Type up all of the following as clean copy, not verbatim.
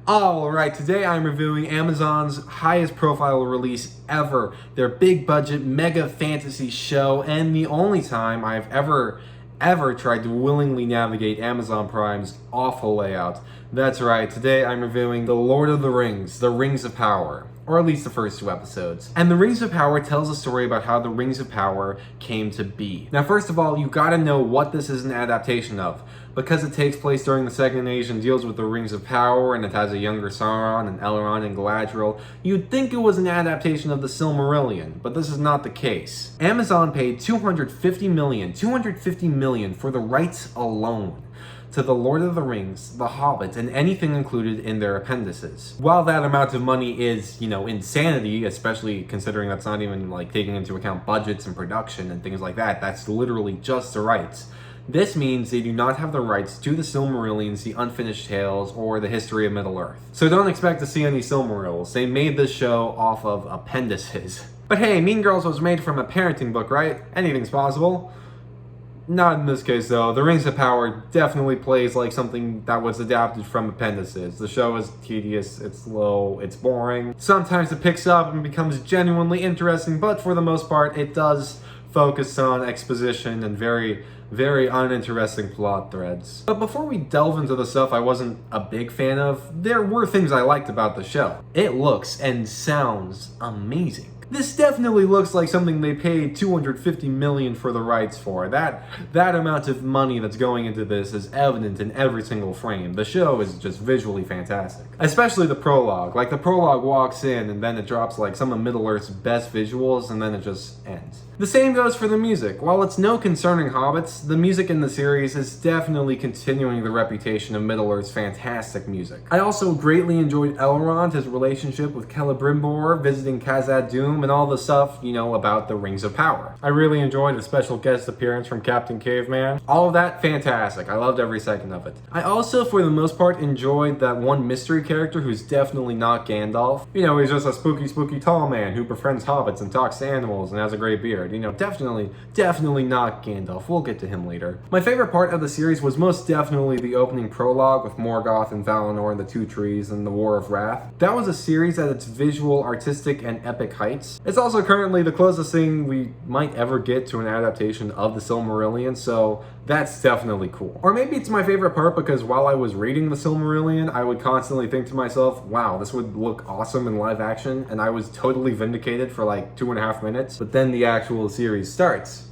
Alright, today I'm reviewing Amazon's highest profile release ever, their big budget mega fantasy show, and the only time I've ever tried to willingly navigate Amazon Prime's awful layout. That's right, today I'm reviewing The Lord of the Rings, The Rings of Power. Or at least the first two episodes. And The Rings of Power tells a story about how the Rings of Power came to be. Now, first of all, you gotta know what this is an adaptation of. Because it takes place during the Second Age and deals with the Rings of Power, and it has a younger Sauron and Elrond and Galadriel, you'd think it was an adaptation of the Silmarillion, but this is not the case. Amazon paid $250 million for the rights alone to The Lord of the Rings, The Hobbit, and anything included in their appendices. While that amount of money is, insanity, especially considering that's not even taking into account budgets and production and things like that, that's literally just the rights. This means they do not have the rights to the Silmarillions, the Unfinished Tales, or the history of Middle-earth. So don't expect to see any Silmarils. They made this show off of appendices. But hey, Mean Girls was made from a parenting book, right? Anything's possible. Not in this case, though. The Rings of Power definitely plays like something that was adapted from appendices. The show is tedious, it's slow, it's boring. Sometimes it picks up and becomes genuinely interesting, but for the most part, it does focus on exposition and very uninteresting plot threads. But before we delve into the stuff I wasn't a big fan of, there were things I liked about the show. It looks and sounds amazing. This definitely looks like something they paid $250 million for the rights for. That amount of money that's going into this is evident in every single frame. The show is just visually fantastic. Especially the prologue. The prologue walks in and then it drops some of Middle-earth's best visuals and then it just ends. The same goes for the music. While it's no concerning hobbits, the music in the series is definitely continuing the reputation of Middle-earth's fantastic music. I also greatly enjoyed Elrond, his relationship with Celebrimbor, visiting Khazad-dûm, and all the stuff, about the Rings of Power. I really enjoyed a special guest appearance from Captain Caveman. All of that, fantastic. I loved every second of it. I also, for the most part, enjoyed that one mystery character who's definitely not Gandalf. He's just a spooky tall man who befriends hobbits and talks to animals and has a great beard. Definitely not Gandalf. We'll get to him later. My favorite part of the series was most definitely the opening prologue with Morgoth and Valinor and the Two Trees and the War of Wrath. That was a series at its visual, artistic, and epic heights. It's also currently the closest thing we might ever get to an adaptation of the Silmarillion, so that's definitely cool. Or maybe it's my favorite part because while I was reading the Silmarillion, I would constantly think to myself, wow, this would look awesome in live action, and I was totally vindicated for 2.5 minutes, but then the actual series starts.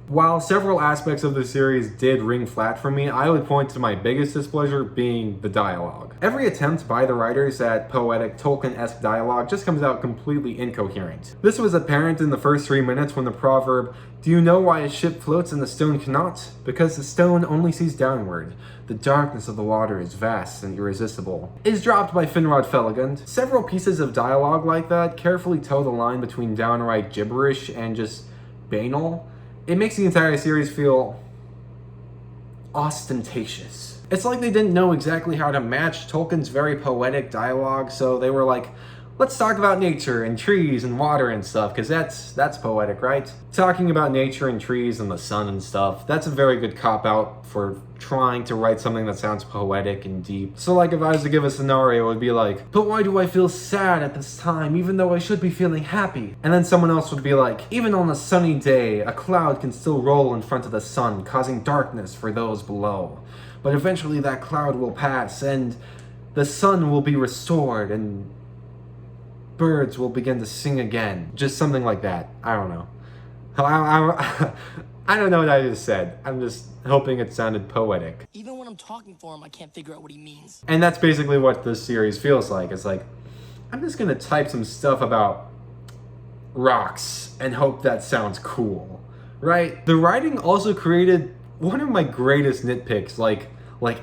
While several aspects of the series did ring flat for me, I would point to my biggest displeasure being the dialogue. Every attempt by the writers at poetic Tolkien-esque dialogue just comes out completely incoherent. This was apparent in the first 3 minutes when the proverb, "Do you know why a ship floats and the stone cannot? Because the stone only sees downward. The darkness of the water is vast and irresistible," is dropped by Finrod Felagund. Several pieces of dialogue like that carefully toe the line between downright gibberish and just banal. It makes the entire series feel ostentatious. It's like they didn't know exactly how to match Tolkien's very poetic dialogue, so they were like, let's talk about nature and trees and water and stuff, because that's poetic, right? Talking about nature and trees and the sun and stuff, that's a very good cop-out for trying to write something that sounds poetic and deep. So if I was to give a scenario, it would be like, but why do I feel sad at this time, even though I should be feeling happy? And then someone else would be like, even on a sunny day, a cloud can still roll in front of the sun, causing darkness for those below. But eventually that cloud will pass, and the sun will be restored, and birds will begin to sing again. Just something like that. I don't know. I don't know what I just said. I'm just hoping it sounded poetic. Even when I'm talking for him, I can't figure out what he means. And that's basically what this series feels like. It's like, I'm just gonna type some stuff about rocks and hope that sounds cool, right? The writing also created one of my greatest nitpicks,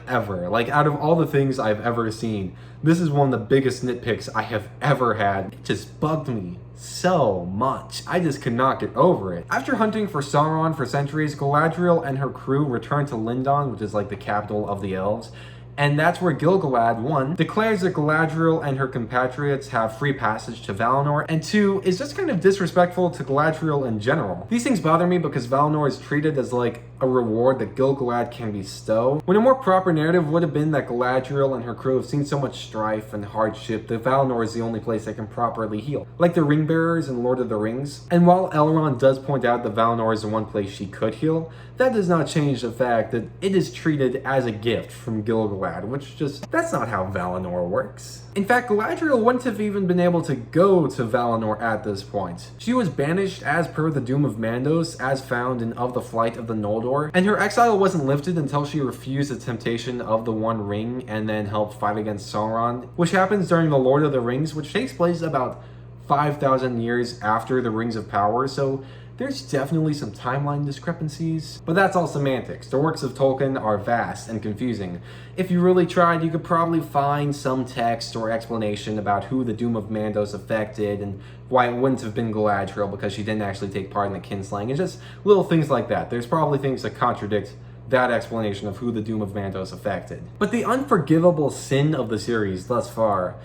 ever. Out of all the things I've ever seen, this is one of the biggest nitpicks I have ever had. It just bugged me so much. I just could not get over it. After hunting for Sauron for centuries, Galadriel and her crew return to Lindon, which is the capital of the elves, And that's where Gil-galad, 1, declares that Galadriel and her compatriots have free passage to Valinor, and 2, is just kind of disrespectful to Galadriel in general. These things bother me because Valinor is treated as like a reward that Gil-galad can bestow, when a more proper narrative would have been that Galadriel and her crew have seen so much strife and hardship that Valinor is the only place they can properly heal, like the Ringbearers in Lord of the Rings. And while Elrond does point out that Valinor is the one place she could heal, that does not change the fact that it is treated as a gift from Gil-galad, which that's not how Valinor works. In fact, Galadriel wouldn't have even been able to go to Valinor at this point. She was banished as per the Doom of Mandos, as found in Of the Flight of the Noldor, and her exile wasn't lifted until she refused the temptation of the One Ring and then helped fight against Sauron, which happens during the Lord of the Rings, which takes place about 5,000 years after the Rings of Power, so there's definitely some timeline discrepancies, but that's all semantics. The works of Tolkien are vast and confusing. If you really tried, you could probably find some text or explanation about who the Doom of Mandos affected and why it wouldn't have been Galadriel because she didn't actually take part in the kinslaying, and just little things like that. There's probably things that contradict that explanation of who the Doom of Mandos affected. But the unforgivable sin of the series thus far,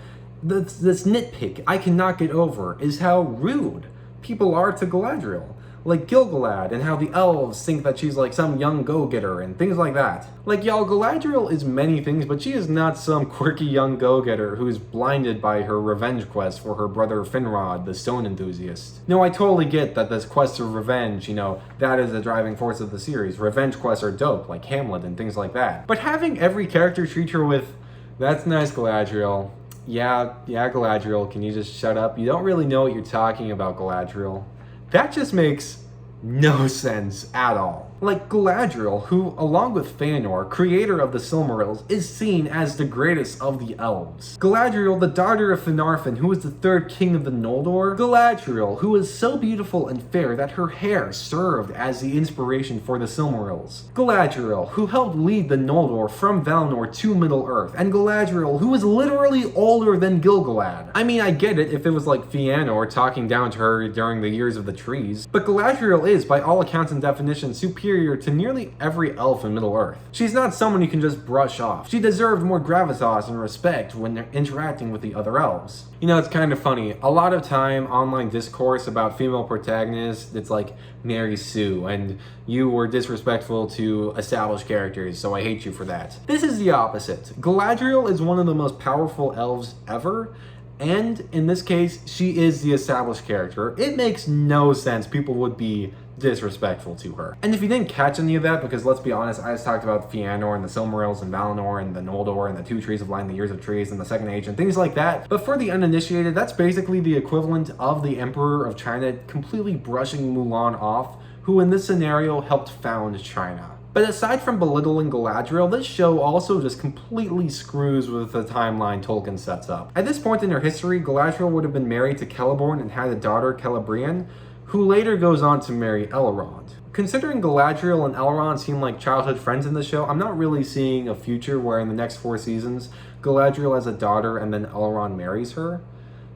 this nitpick I cannot get over, is how rude people are to Galadriel. Like Gil-galad, and how the elves think that she's like some young go-getter and things like that. Like, y'all, Galadriel is many things, but she is not some quirky young go-getter who's blinded by her revenge quest for her brother Finrod, the stone enthusiast. No, I totally get that this quest of revenge, that is the driving force of the series. Revenge quests are dope, like Hamlet and things like that. But having every character treat her with, "That's nice, Galadriel. Yeah, Galadriel, can you just shut up? You don't really know what you're talking about, Galadriel." That just makes no sense at all. Like Galadriel, who, along with Fëanor, creator of the Silmarils, is seen as the greatest of the elves. Galadriel, the daughter of Finarfin, who is the third king of the Noldor. Galadriel, who is so beautiful and fair that her hair served as the inspiration for the Silmarils. Galadriel, who helped lead the Noldor from Valinor to Middle-earth. And Galadriel, who is literally older than Gil-galad. I mean, I get it if it was like Fëanor talking down to her during the Years of the Trees, but Galadriel is, by all accounts and definitions, superior to nearly every elf in Middle-earth. She's not someone you can just brush off. She deserved more gravitas and respect when they're interacting with the other elves. It's kind of funny. A lot of time, online discourse about female protagonists, it's like Mary Sue, and you were disrespectful to established characters, so I hate you for that. This is the opposite. Galadriel is one of the most powerful elves ever, and in this case, she is the established character. It makes no sense people would be disrespectful to her. And if you didn't catch any of that, because let's be honest, I just talked about Fëanor and the Silmarils and Valinor and the Noldor and the Two Trees of Light and the Years of Trees and the Second Age and things like that. But for the uninitiated, that's basically the equivalent of the Emperor of China completely brushing Mulan off, who in this scenario helped found China. But aside from belittling Galadriel, this show also just completely screws with the timeline Tolkien sets up. At this point in her history, Galadriel would have been married to Celeborn and had a daughter, Celebrian, who later goes on to marry Elrond. Considering Galadriel and Elrond seem like childhood friends in the show, I'm not really seeing a future where in the next 4 seasons, Galadriel has a daughter and then Elrond marries her.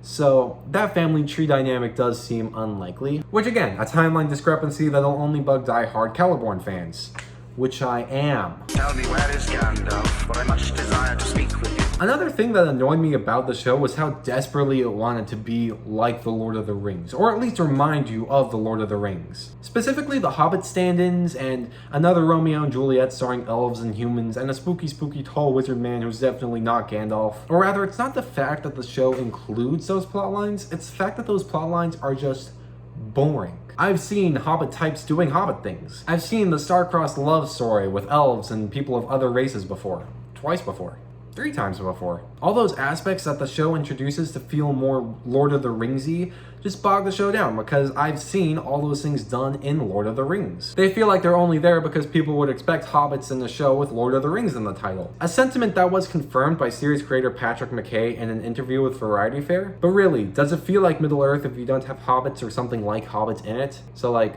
So that family tree dynamic does seem unlikely, which again, a timeline discrepancy that'll only bug die-hard Celeborn fans, which I am. Tell me, where is Gandalf? For I much desire to speak with you. Another thing that annoyed me about the show was how desperately it wanted to be like The Lord of the Rings, or at least remind you of The Lord of the Rings. Specifically the Hobbit stand-ins, and another Romeo and Juliet starring elves and humans, and a spooky tall wizard man who's definitely not Gandalf. Or rather, it's not the fact that the show includes those plotlines, it's the fact that those plotlines are just boring. I've seen Hobbit types doing Hobbit things. I've seen the star-crossed love story with elves and people of other races before. Twice before. 3 times before. All those aspects that the show introduces to feel more Lord of the Ringsy just bog the show down, because I've seen all those things done in Lord of the Rings. They feel like they're only there because people would expect hobbits in the show with Lord of the Rings in the title. A sentiment that was confirmed by series creator Patrick McKay in an interview with Variety Fair. But really, does it feel like Middle-earth if you don't have hobbits or something like hobbits in it? So like,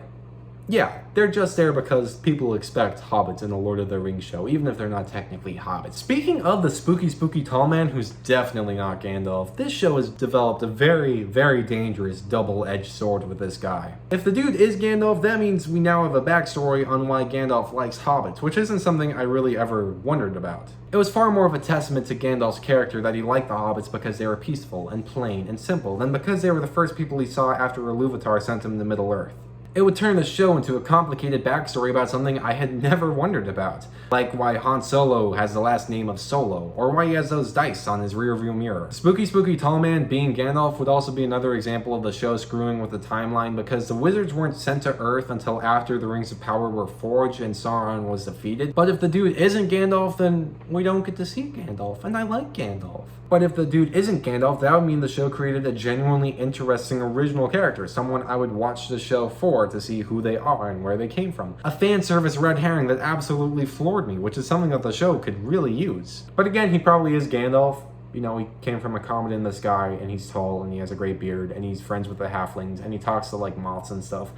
Yeah, they're just there because people expect hobbits in a Lord of the Rings show, even if they're not technically hobbits. Speaking of the spooky tall man, who's definitely not Gandalf, this show has developed a very dangerous double-edged sword with this guy. If the dude is Gandalf, that means we now have a backstory on why Gandalf likes hobbits, which isn't something I really ever wondered about. It was far more of a testament to Gandalf's character that he liked the hobbits because they were peaceful and plain and simple than because they were the first people he saw after Ilúvatar sent him to Middle-earth. It would turn the show into a complicated backstory about something I had never wondered about, like why Han Solo has the last name of Solo, or why he has those dice on his rearview mirror. Spooky tall man being Gandalf would also be another example of the show screwing with the timeline because the wizards weren't sent to Earth until after the Rings of Power were forged and Sauron was defeated. But if the dude isn't Gandalf, then we don't get to see Gandalf, and I like Gandalf. But if the dude isn't Gandalf, that would mean the show created a genuinely interesting original character, someone I would watch the show for to see who they are and where they came from. A fan service red herring that absolutely floored me, which is something that the show could really use. But again, he probably is Gandalf. You know, he came from a comet in the sky, and he's tall, and he has a great beard, and he's friends with the halflings, and he talks to like moths and stuff.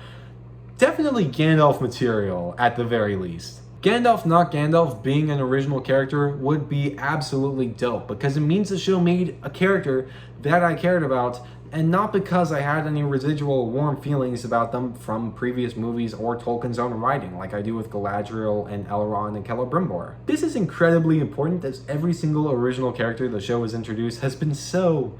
Definitely Gandalf material, at the very least. Gandalf not Gandalf being an original character would be absolutely dope because it means the show made a character that I cared about, and not because I had any residual warm feelings about them from previous movies or Tolkien's own writing, like I do with Galadriel and Elrond and Celebrimbor. This is incredibly important as every single original character the show has introduced has been so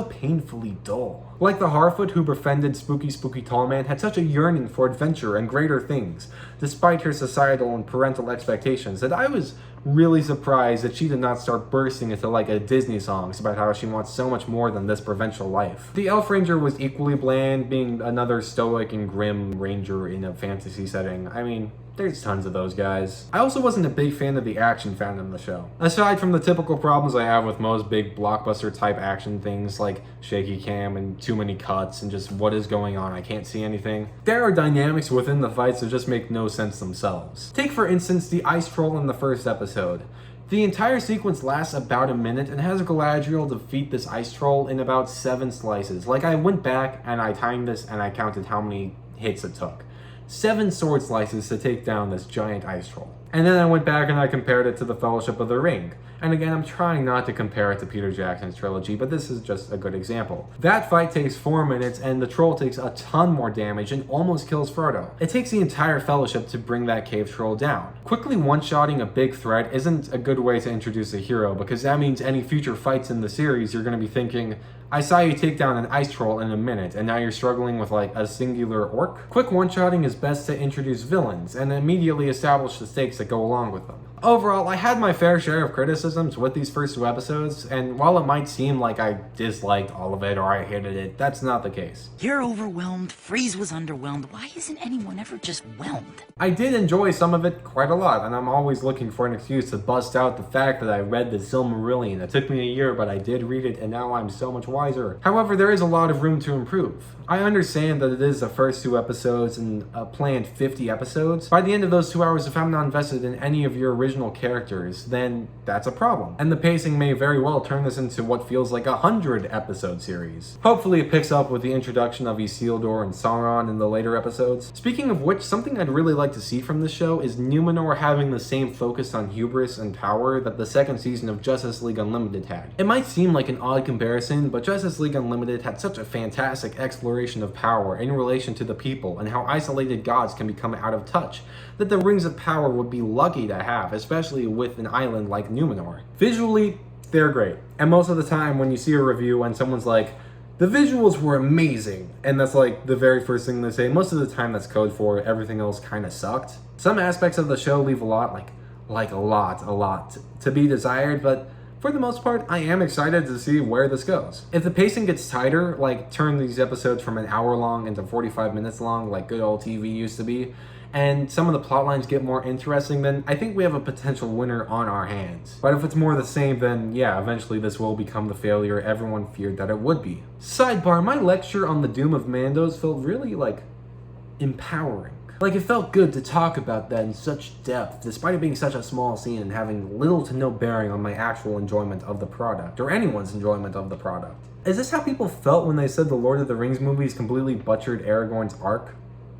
painfully dull. Like the Harfoot who befriended spooky tall man had such a yearning for adventure and greater things, despite her societal and parental expectations, that I was really surprised that she did not start bursting into like a Disney songs about how she wants so much more than this provincial life. The Elf Ranger was equally bland, being another stoic and grim ranger in a fantasy setting. I mean, there's tons of those guys. I also wasn't a big fan of the action found in the show. Aside from the typical problems I have with most big blockbuster type action things like shaky cam and too many cuts and just what is going on, I can't see anything, there are dynamics within the fights that just make no sense themselves. Take for instance the ice troll in the first episode. The entire sequence lasts about a minute and has Galadriel defeat this ice troll in about 7 slices. Like, I went back and I timed this and I counted how many hits it took. 7 sword slices to take down this giant ice troll. And then I went back and I compared it to the Fellowship of the Ring. And again, I'm trying not to compare it to Peter Jackson's trilogy, but this is just a good example. That fight takes 4 minutes and the troll takes a ton more damage and almost kills Frodo. It takes the entire Fellowship to bring that cave troll down. Quickly one-shotting a big threat isn't a good way to introduce a hero, because that means any future fights in the series you're going to be thinking, I saw you take down an ice troll in a minute, and now you're struggling with like a singular orc? Quick one-shotting is best to introduce villains, and immediately establish the stakes that go along with them. Overall, I had my fair share of criticisms with these first 2 episodes, and while it might seem like I disliked all of it or I hated it, that's not the case. You're overwhelmed, Freeze was underwhelmed. Why isn't anyone ever just whelmed? I did enjoy some of it quite a lot, and I'm always looking for an excuse to bust out the fact that I read the Silmarillion. It took me a year, but I did read it, and now I'm so much wiser. However, there is a lot of room to improve. I understand that it is the first 2 episodes and a planned 50 episodes. By the end of those 2 hours, if I'm not invested in any of your original characters, then that's a problem. And the pacing may very well turn this into what feels like a 100-episode series. Hopefully it picks up with the introduction of Isildur and Sauron in the later episodes. Speaking of which, something I'd really like to see from this show is Numenor having the same focus on hubris and power that the second season of Justice League Unlimited had. It might seem like an odd comparison, but Justice League Unlimited had such a fantastic exploration of power in relation to the people and how isolated gods can become out of touch that the Rings of Power would be lucky to have, especially with an island like Numenor. Visually, they're great. And most of the time when you see a review and someone's like, the visuals were amazing, and that's like the very first thing they say, most of the time that's code for everything else kind of sucked. Some aspects of the show leave a lot to be desired, but for the most part, I am excited to see where this goes. If the pacing gets tighter, like turn these episodes from an hour long into 45 minutes long, like good old TV used to be, and some of the plot lines get more interesting, then I think we have a potential winner on our hands. But if it's more the same, then yeah, eventually this will become the failure everyone feared that it would be. Sidebar, my lecture on the Doom of Mandos felt really, empowering. Like, it felt good to talk about that in such depth, despite it being such a small scene and having little to no bearing on my actual enjoyment of the product, or anyone's enjoyment of the product. Is this how people felt when they said the Lord of the Rings movies completely butchered Aragorn's arc?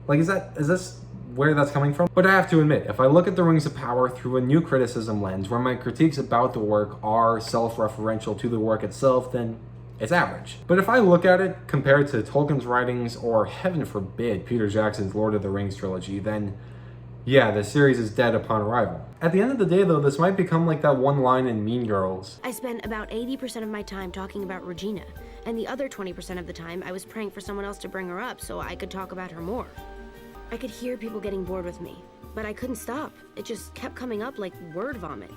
Like, is this where that's coming from, but I have to admit, if I look at The Rings of Power through a new criticism lens, where my critiques about the work are self-referential to the work itself, then it's average. But if I look at it compared to Tolkien's writings, or heaven forbid, Peter Jackson's Lord of the Rings trilogy, then yeah, the series is dead upon arrival. At the end of the day though, this might become like that one line in Mean Girls. I spent about 80% of my time talking about Regina, and the other 20% of the time I was praying for someone else to bring her up so I could talk about her more. I could hear people getting bored with me, but I couldn't stop. It just kept coming up like word vomit.